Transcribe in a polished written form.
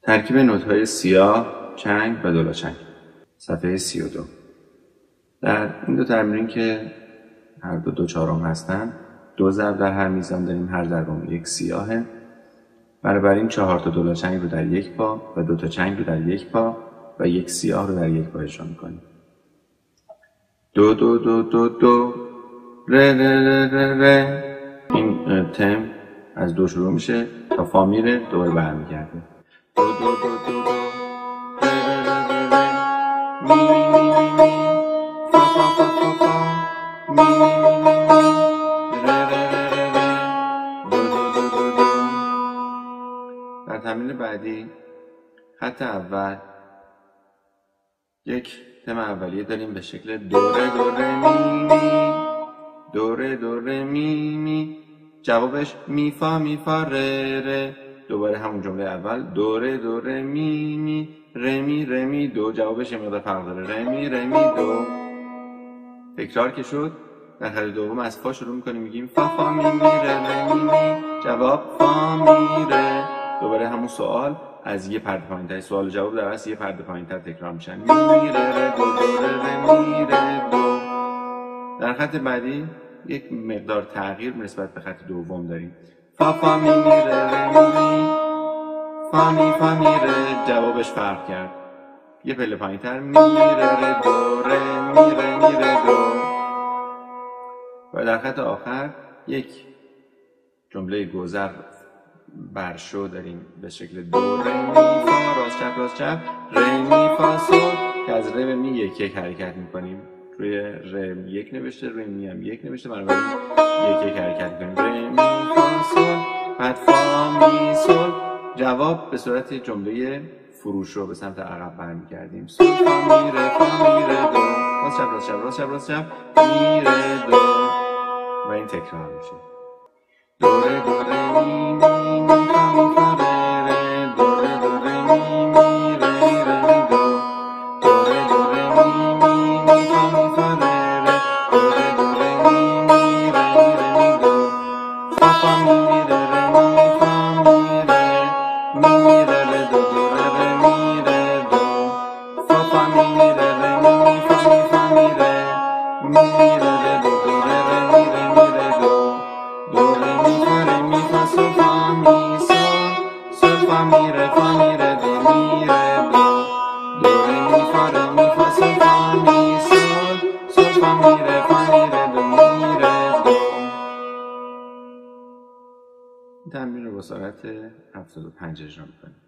ترکیب نوت‌های سیاه، چنگ و دولاچنگ. صفحه 32. در این دو تمرین که هر دو چهارم هستن، 2 ضرب در هر میزان داریم، هر ضربمون 1 سیاهه. بنابراین 4 تا دولاچنگ رو در 1 پا و 2 تا چنگ رو در 1 پا و 1 سیاه رو در 1 پا اجرا می‌کنیم. دو دو دو دو دو ره ره ره ره ره. این تم از دو شروع میشه تا فا میره، دوباره برمیگرده. دو دو دو دو دو ره ره ره ره ره. می می می می می فا فا فا فا فا. می می می می می ره ره ره ره ره. دو دو دو دو دو. در تمرین بعدی خط اول یک تم اولیه داریم به شکل دو ره دو ره می می. دو ره دو ره می می. جوابش می فا ره ره. دوباره همون جمله اول دو ره دو ره می می ره می دو. جوابش یه مقدار فرق داره، ره می دو. تکرار که شد در خط دوم از فا شروع میکنیم، میگیم فا فا می می ره می می. جواب فا می ره. دوباره همون سوال از یه پرده پایین‌تر، سوال و جواب در اصل یه پرده پایین‌تر تکرار میشن. می ره دو دو ره می ره دو. در خط بعدی یک مقدار تغییر نسبت به خط دوم داریم. فا فا می می ره می می. فا می ره. جوابش فرق کرد، یه پله پایین‌تر. می ره دو ره می ره دو. و در خط آخر یک جمله گذر بر شو داریم به شکل دو ره می فا راست چپ ره می فا سول، که از ره به می یک حرکت میکنیم. روی ره 1 نوشته، روی می هم 1 نوشته، بنابراین 1 حرکت میکنیم. ره می فا سول، بعد فا می سول. جواب به صورت جمله فروشو به سمت عقب برمیگردیم. سول فا می ره دو. راست چپ می ره دو. و این تکرار میشه. دو ره می می می فا ره ره. دو ره می می ره دو. دو ره می می می فا ره ره. دو ره می می ره دو. فا می می ره می فا می ره دو. دو ره می دو. فا می می ره می فا می ره دو. دو ره می دو. دو ره می فا سول فا می سول. سول فا می ره دو می ره دو. دو ره می فا سول فا می سول. سول فا می ره دو می ره دو. این تمرین رو با سرعت 75 اجرا میکنیم.